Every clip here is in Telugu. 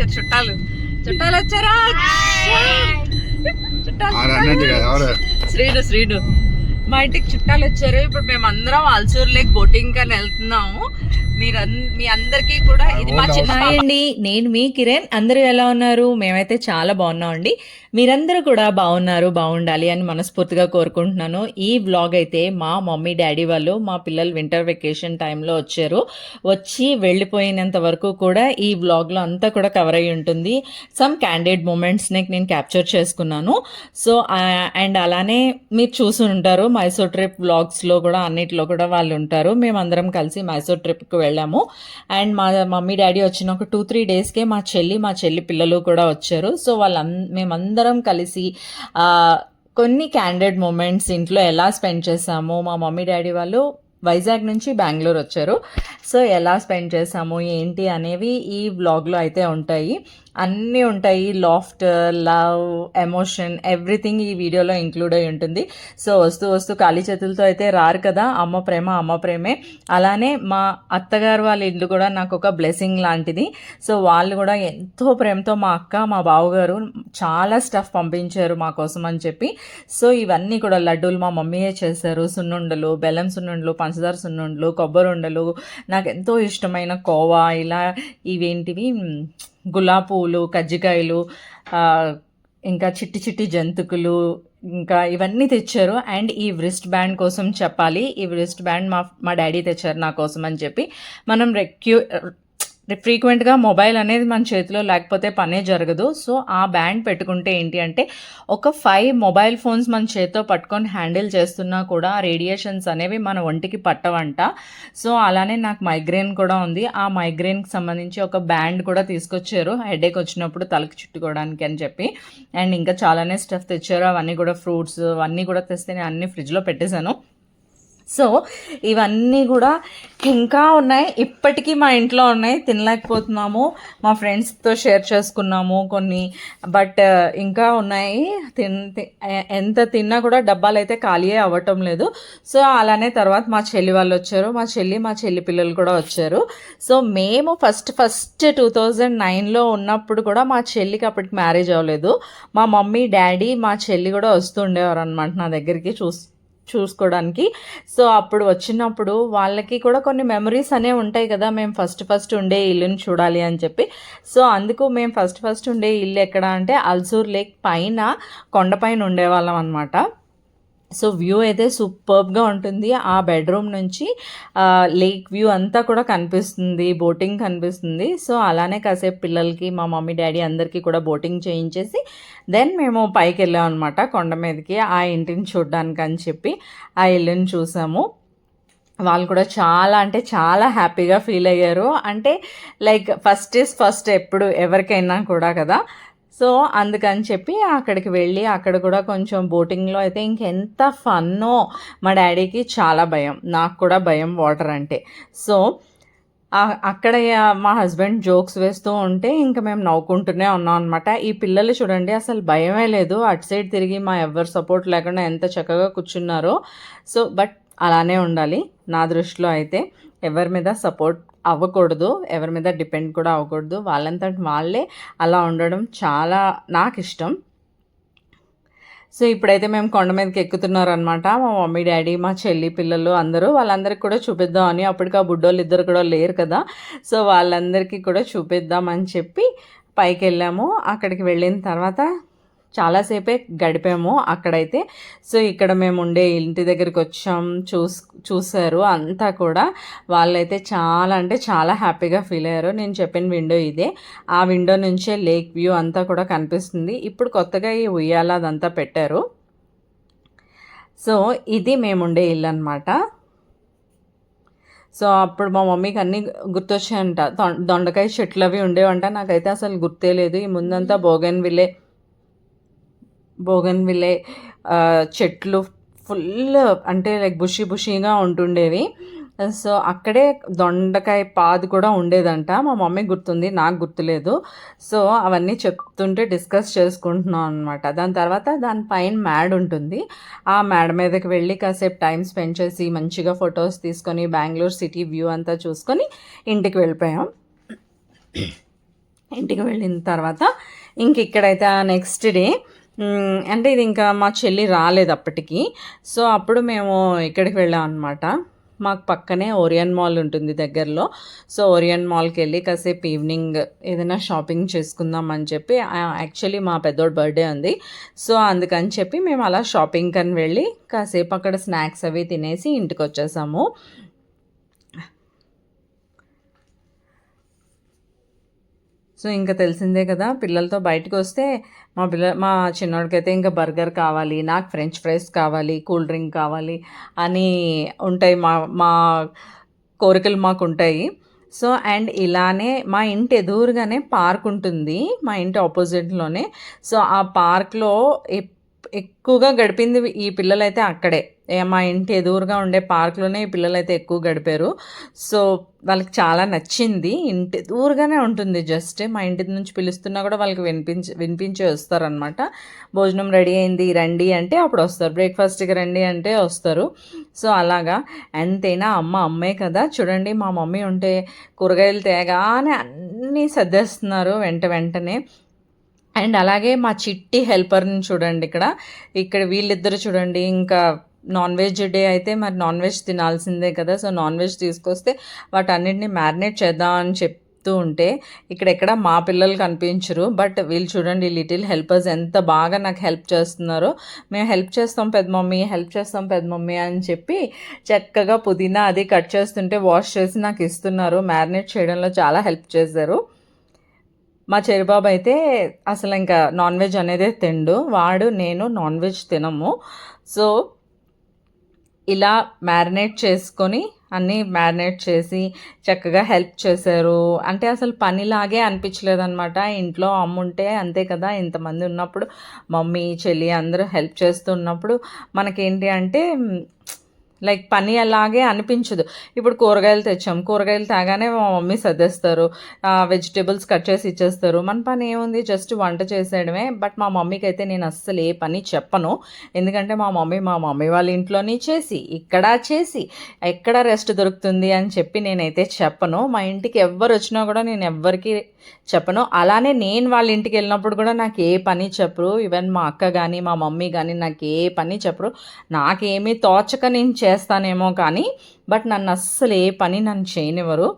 వచ్చారు చుట్టాలు వచ్చారా? శ్రీడు మా ఇంటికి చుట్టాలు వచ్చారు. ఇప్పుడు మేము అందరం అల్సూర్ లేక్ బోటింగ్ అని వెళ్తున్నాము. మీ అందరికీ కూడా ఇది మా చిన్న అండి. నేను మీ కిరణ్. అందరూ ఎలా ఉన్నారు? మేమైతే చాలా బాగున్నాం అండి. మీరందరూ కూడా బాగుండాలి అని మనస్ఫూర్తిగా కోరుకుంటున్నాను. ఈ వ్లాగ్ అయితే మా మమ్మీ డాడీ వాళ్ళు మా పిల్లలు వింటర్ వెకేషన్ టైంలో వచ్చి వెళ్ళిపోయినంత వరకు కూడా ఈ వ్లాగ్లో అంతా కూడా కవర్ అయ్యి ఉంటుంది. సమ్ క్యాండిడ్ మూమెంట్స్ని నేను క్యాప్చర్ చేసుకున్నాను. సో అండ్ అలానే మీరు చూసి ఉంటారు మైసూర్ ట్రిప్ వ్లాగ్స్లో కూడా అన్నిటిలో కూడా వాళ్ళు ఉంటారు. మేమందరం కలిసి మైసూర్ ట్రిప్కి వెళ్ళాము. అండ్ మా మమ్మీ డాడీ వచ్చిన ఒక 2-3 డేస్కే మా చెల్లి పిల్లలు కూడా వచ్చారు. సో మేమందరం కలిసి కొన్ని క్యాండిడ్ మూమెంట్స్ ఇంట్లో ఎలా స్పెండ్ చేసాము. మా మమ్మీ డాడీ వాళ్ళు వైజాగ్ నుంచి బెంగళూరు వచ్చారు. సో ఎలా స్పెండ్ చేసాము ఏంటి అనేవి ఈ వ్లాగ్లో అయితే ఉంటాయి. అన్నీ ఉంటాయి. లాఫ్టర్, లవ్, ఎమోషన్, ఎవ్రీథింగ్ ఈ వీడియోలో ఇంక్లూడ్ అయి ఉంటుంది. సో వస్తూ ఖాళీ చేతులతో అయితే రారు కదా. అమ్మ ప్రేమే. అలానే మా అత్తగారు వాళ్ళ ఇల్లు కూడా నాకు ఒక బ్లెస్సింగ్ లాంటిది. సో వాళ్ళు కూడా ఎంతో ప్రేమతో మా అక్క మా బావగారు చాలా స్టఫ్ పంపించారు మా కోసం అని చెప్పి. సో ఇవన్నీ కూడా లడ్డూలు మా మమ్మీయే చేశారు. సున్నుండలు, బెల్లం సున్నుండలు, పంచదార సున్నుండలు, కొబ్బరి ఉండలు, నాకు ఎంతో ఇష్టమైన కోవా, ఇలా ఇవేంటివి గులాబీ పువ్వులు, కజ్జికాయలు, ఇంకా చిట్టి జంతుకులు, ఇంకా ఇవన్నీ తెచ్చారు. అండ్ ఈ వ్రిస్ట్ బ్యాండ్ కోసం చెప్పాలి. ఈ వ్రిస్ట్ బ్యాండ్ మా డాడీ తెచ్చారు నా కోసం అని చెప్పి. మనం ఫ్రీక్వెంట్గా మొబైల్ అనేది మన చేతిలో లేకపోతే పనే జరగదు. సో ఆ బ్యాండ్ పెట్టుకుంటే ఏంటి అంటే ఒక 5 మొబైల్ ఫోన్స్ మన చేతితో పట్టుకొని హ్యాండిల్ చేస్తున్నా కూడా రేడియేషన్స్ అనేవి మన ఒంటికి పట్టవంట. సో అలానే నాకు మైగ్రేన్ కూడా ఉంది. ఆ మైగ్రేన్కి సంబంధించి ఒక బ్యాండ్ కూడా తీసుకొచ్చారు హెడేక్ వచ్చినప్పుడు తలకి చుట్టుకోవడానికి అని చెప్పి. అండ్ ఇంకా చాలానే స్టఫ్ తెచ్చారు. అవన్నీ కూడా ఫ్రూట్స్ అవన్నీ కూడా తెస్తే నేను అన్ని ఫ్రిడ్జ్లో పెట్టేశాను. సో ఇవన్నీ కూడా ఇంకా ఉన్నాయి, ఇప్పటికీ మా ఇంట్లో ఉన్నాయి, తినలేకపోతున్నాము. మా ఫ్రెండ్స్తో షేర్ చేసుకున్నాము కొన్ని, బట్ ఇంకా ఉన్నాయి. ఎంత తిన్నా కూడా డబ్బాలు అయితే ఖాళీ అవ్వటం లేదు. సో అలానే తర్వాత మా చెల్లి వాళ్ళు వచ్చారు. మా చెల్లి పిల్లలు కూడా వచ్చారు. సో మేము ఫస్ట్ 2009లో ఉన్నప్పుడు కూడా మా చెల్లికి అప్పటికి మ్యారేజ్ అవ్వలేదు. మా మమ్మీ డాడీ మా చెల్లి కూడా వస్తుండేవారు అనమాట నా దగ్గరికి చూసుకోవడానికి. సో అప్పుడు వచ్చినప్పుడు వాళ్ళకి కూడా కొన్ని మెమరీస్ అనేవి ఉంటాయి కదా. మేము ఫస్ట్ ఉండే ఇల్లుని చూడాలి అని చెప్పి. సో అందుకు మేము ఫస్ట్ ఉండే ఇల్లు ఎక్కడ అంటే అల్సూర్ లేక్ పైన కొండపైన ఉండేవాళ్ళం అనమాట. సో వ్యూ అయితే సూపర్బ్గా ఉంటుంది. ఆ బెడ్రూమ్ నుంచి లేక్ వ్యూ అంతా కూడా కనిపిస్తుంది, బోటింగ్ కనిపిస్తుంది. సో అలానే కాసేపు పిల్లలకి మా మమ్మీ డాడీ అందరికీ కూడా బోటింగ్ చేయించేసి దెన్ మేము పైకి వెళ్ళాం అనమాట కొండ మీదకి ఆ ఇంటిని చూడడానికి అని చెప్పి. ఆ ఇల్లుని చూసాము. వాళ్ళు కూడా చాలా అంటే చాలా హ్యాపీగా ఫీల్ అయ్యారు. అంటే లైక్ ఫస్ట్ ఈజ్ ఫస్ట్ ఎప్పుడు ఎవరికైనా కూడా కదా. సో అందుకని చెప్పి అక్కడికి వెళ్ళి అక్కడ కూడా కొంచెం బోటింగ్లో అయితే ఇంకెంత ఫన్నో. మా డాడీకి చాలా భయం, నాకు కూడా భయం వాటర్ అంటే. సో అక్కడ మా హస్బెండ్ జోక్స్ వేస్తూ ఉంటే ఇంకా మేము నవ్వుకుంటూనే ఉన్నాం అనమాట. ఈ పిల్లలు చూడండి అసలు భయమే లేదు, అటు సైడ్ తిరిగి మా ఎవరి సపోర్ట్ లేకుండా ఎంత చక్కగా కూర్చున్నారో. సో బట్ అలానే ఉండాలి నా దృష్టిలో అయితే. ఎవరి మీద సపోర్ట్ అవ్వకూడదు, ఎవరి మీద డిపెండ్ కూడా అవ్వకూడదు. వాళ్ళంతటి వాళ్ళే అలా ఉండడం చాలా నాకు ఇష్టం. సో ఇప్పుడైతే మేము కొండ మీదకి ఎక్కుతున్నారనమాట. మా మమ్మీ డాడీ మా చెల్లి పిల్లలు అందరూ. వాళ్ళందరికీ కూడా చూపిద్దామని, అప్పటికి ఆ బుడ్డోళ్ళు ఇద్దరు కూడా లేరు కదా. సో వాళ్ళందరికీ కూడా చూపిద్దామని చెప్పి పైకి వెళ్ళాము. అక్కడికి వెళ్ళిన తర్వాత చాలాసేపే గడిపాము అక్కడైతే. సో ఇక్కడ మేము ఉండే ఇంటి దగ్గరికి వచ్చాం. చూసారు అంతా కూడా. వాళ్ళైతే చాలా అంటే చాలా హ్యాపీగా ఫీల్ అయ్యారు. నేను చెప్పిన విండో ఇదే. ఆ విండో నుంచే లేక్ వ్యూ అంతా కూడా కనిపిస్తుంది. ఇప్పుడు కొత్తగా ఈ ఉయ్యాల అదంతా పెట్టారు. సో ఇది మేముండే ఇల్లు అనమాట. సో అప్పుడు మా మమ్మీకి అన్నీ గుర్తొచ్చాయంట. దొండకాయ చెట్లు అవి ఉండేవంట. నాకైతే అసలు గుర్తే లేదు. ఈ ముందంతా బోగన్విల్లే చెట్లు ఫుల్ అంటే లైక్ బుషీగా ఉంటుండేవి. సో అక్కడే దొండకాయ పాదు కూడా ఉండేదంట. మా మమ్మీ గుర్తుంది, నాకు గుర్తులేదు. సో అవన్నీ చెప్తుంటే డిస్కస్ చేసుకుంటున్నాం అనమాట. దాని తర్వాత దానిపైన మ్యాడ్ ఉంటుంది. ఆ మ్యాడ్ మీదకి వెళ్ళి కాసేపు టైం స్పెండ్ చేసి మంచిగా ఫొటోస్ తీసుకొని బెంగళూరు సిటీ వ్యూ అంతా చూసుకొని ఇంటికి వెళ్ళిపోయాం. ఇంటికి వెళ్ళిన తర్వాత ఇంక ఇక్కడైతే నెక్స్ట్ డే అంటే ఇది ఇంకా మా చెల్లి రాలేదు అప్పటికి. సో అప్పుడు మేము ఇక్కడికి వెళ్ళాం అనమాట. మాకు పక్కనే ఓరియన్ మాల్ ఉంటుంది దగ్గరలో. సో ఓరియన్ మాల్కి వెళ్ళి కాసేపు ఈవినింగ్ ఏదైనా షాపింగ్ చేసుకుందాం అని చెప్పి, యాక్చువల్లీ మా పెద్దోడు బర్త్డే ఉంది. సో అందుకని చెప్పి మేము అలా షాపింగ్ కని వెళ్ళి కాసేపు అక్కడ స్నాక్స్ అవి తినేసి ఇంటికి వచ్చేసాము. సో ఇంకా తెలిసిందే కదా, పిల్లలతో బయటకు వస్తే మా చిన్నోడికైతే ఇంకా బర్గర్ కావాలి, నాకు ఫ్రెంచ్ ఫ్రైస్ కావాలి, కూల్ డ్రింక్ కావాలి అని ఉంటాయి. మా కోరికలు మాకు ఉంటాయి. సో అండ్ ఇలానే మా ఇంటి ఎదురుగానే పార్క్ ఉంటుంది, మా ఇంటి ఆపోజిట్లోనే. సో ఆ పార్క్లో ఎక్కువగా గడిపింది ఈ పిల్లలైతే అక్కడే. మా ఇంటి ఎదురుగా ఉండే పార్క్లోనే ఈ పిల్లలైతే ఎక్కువ గడిపారు. సో వాళ్ళకి చాలా నచ్చింది. ఇంటి దూరంగానే ఉంటుంది, జస్ట్ మా ఇంటి నుంచి పిలుస్తున్నా కూడా వాళ్ళకి వినిపించి వస్తారనమాట. భోజనం రెడీ అయింది రండి అంటే అప్పుడు వస్తారు, బ్రేక్ఫాస్ట్కి రండి అంటే వస్తారు. సో అలాగా. ఎంతైనా అమ్మే కదా. చూడండి, మా మమ్మీ ఉంటే కూరగాయలు తేగానే అన్నీ సర్దేస్తున్నారు వెంటనే. అండ్ అలాగే మా చిట్టి హెల్పర్ని చూడండి, ఇక్కడ వీళ్ళిద్దరు చూడండి. ఇంకా నాన్ వెజ్ డే అయితే మరి నాన్ వెజ్ తినాల్సిందే కదా. సో నాన్ వెజ్ తీసుకొస్తే వాటన్నిటిని మ్యారినేట్ చేద్దాం అని చెప్తూ ఉంటే ఎక్కడ మా పిల్లలు కనిపించరు. బట్ వీళ్ళు చూడండి, లిటిల్ హెల్పర్స్ ఎంత బాగా నాకు హెల్ప్ చేస్తున్నారో. మేము హెల్ప్ చేస్తాం పెద్ద మమ్మీ అని చెప్పి చక్కగా పుదీనా అది కట్ చేస్తుంటే వాష్ చేసి నాకు ఇస్తున్నారు. మ్యారినేట్ చేయడంలో చాలా హెల్ప్ చేశారు. మా చెరిబాబు అయితే అసలు ఇంకా నాన్ వెజ్ అనేదే తిండు. నేను నాన్ వెజ్ తినము. సో ఇలా మ్యారినేట్ చేసుకొని అన్నీ మ్యారినేట్ చేసి చక్కగా హెల్ప్ చేశారు. అంటే అసలు పనిలాగే అనిపించలేదన్నమాట. ఇంట్లో అమ్ముంటే అంతే కదా, ఇంతమంది ఉన్నప్పుడు మమ్మీ చెల్లి అందరూ హెల్ప్ చేస్తున్నప్పుడు మనకేంటి అంటే లైక్ పని అలాగే అనిపించదు. ఇప్పుడు కూరగాయలు తెచ్చాం, కూరగాయలు తాగానే మా మమ్మీ సర్దేస్తారు, వెజిటేబుల్స్ కట్ చేసి ఇచ్చేస్తారు. మన పని ఏముంది, జస్ట్ వంట చేసేయడమే. బట్ మా మమ్మీకి అయితే నేను అస్సలు ఏ పని చెప్పను. ఎందుకంటే మా మమ్మీ వాళ్ళ ఇంట్లోని చేసి ఇక్కడ చేసి ఎక్కడ రెస్ట్ దొరుకుతుంది అని చెప్పి నేనైతే చెప్పను. మా ఇంటికి ఎవ్వరు వచ్చినా కూడా నేను ఎవ్వరికి చెప్పను. అలానే నేను వాళ్ళ ఇంటికి వెళ్ళినప్పుడు కూడా నాకు ఏ పని చెప్పరు. ఈవెన్ మా అక్క కానీ మా మమ్మీ కానీ నాకు ఏ పని చెప్పరు. నాకేమీ తోచక నేను చేస్తానేమో కానీ, బట్ నన్ను అస్సలు ఏ పని నన్ను చేయనివ్వరు.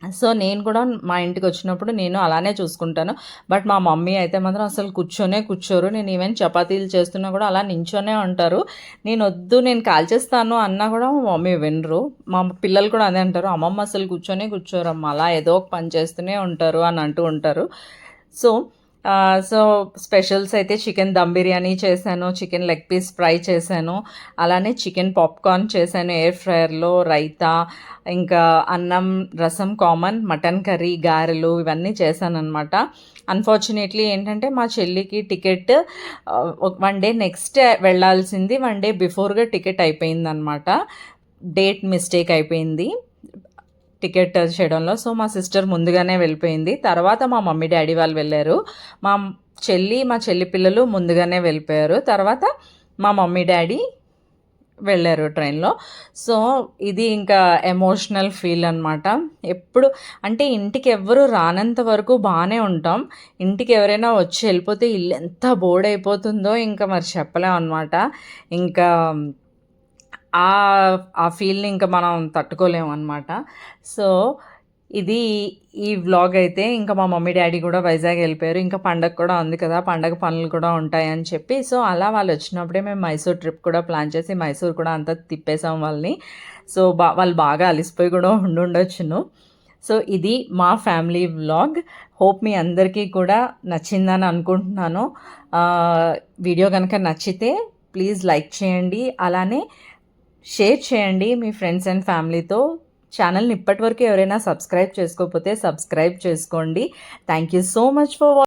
సో నేను కూడా మా ఇంటికి వచ్చినప్పుడు నేను అలానే చూసుకుంటాను. బట్ మా మమ్మీ అయితే మాత్రం అసలు కూర్చోరు. నేను ఈవెన్ చపాతీలు చేస్తున్నా కూడా అలా నించోనే ఉంటారు. నేను కాల్చేస్తాను అన్నా కూడా మా మమ్మీ వినరు. మా పిల్లలు కూడా అదే అంటారు, అమ్మమ్మ అసలు కూర్చోరమ్మ, అలా ఏదో ఒక పని చేస్తూనే ఉంటారు అని అంటూ ఉంటారు. సో స్పెషల్స్ అయితే చికెన్ దమ్ బిర్యానీ చేశాను, చికెన్ లెగ్ పీస్ ఫ్రై చేశాను, అలానే చికెన్ పాప్కార్న్ చేశాను ఎయిర్ ఫ్రైయర్లో, రైతా, ఇంకా అన్నం రసం కామన్, మటన్ కర్రీ, గారెలు ఇవన్నీ చేశాను అనమాట. అన్ఫార్చునేట్లీ ఏంటంటే మా చెల్లికి టికెట్ 1 డే నెక్స్ట్ వెళ్ళాల్సింది, 1 డే బిఫోర్గా టికెట్ అయిపోయిందనమాట. డేట్ మిస్టేక్ అయిపోయింది టికెట్ చేయడంలో. సో మా సిస్టర్ ముందుగానే వెళ్ళిపోయింది. తర్వాత మా మమ్మీ డాడీ వాళ్ళు వెళ్ళారు. మా చెల్లి పిల్లలు ముందుగానే వెళ్ళిపోయారు. తర్వాత మా మమ్మీ డాడీ వెళ్ళారు ట్రైన్లో. సో ఇది ఇంకా ఎమోషనల్ ఫీల్ అనమాట. ఎప్పుడు అంటే ఇంటికి ఎవ్వరు రానంత వరకు బాగానే ఉంటాం. ఇంటికి ఎవరైనా వచ్చి వెళ్ళిపోతే ఇల్లు ఎంత బోర్డ్ అయిపోతుందో ఇంకా మరి చెప్పలేం అనమాట. ఇంకా ఆ ఫీల్ని ఇంకా మనం తట్టుకోలేము అనమాట. సో ఇది ఈ వ్లాగ్ అయితే. ఇంకా మా మమ్మీ డాడీ కూడా వైజాగ్ వెళ్ళిపోయారు. ఇంకా పండగ కూడా ఉంది కదా, పండగ పనులు కూడా ఉంటాయని చెప్పి, సో అలా వాళ్ళు వచ్చినప్పుడే మేము మైసూర్ ట్రిప్ కూడా ప్లాన్ చేసి మైసూర్ కూడా అంతా తిప్పేసాం వాళ్ళని. సో వాళ్ళు బాగా అలిసిపోయి కూడా ఉండొచ్చును. సో ఇది మా ఫ్యామిలీ వ్లాగ్. హోప్ మీ అందరికీ కూడా నచ్చిందని అనుకుంటున్నాను. వీడియో కనుక నచ్చితే ప్లీజ్ లైక్ చేయండి, అలానే షేర్ చేయండి మీ ఫ్రెండ్స్ అండ్ ఫ్యామిలీతో. ఛానల్ని ఇప్పటివరకు ఎవరైనా సబ్స్క్రైబ్ చేసుకోకపోతే సబ్స్క్రైబ్ చేసుకోండి. Thank you so much for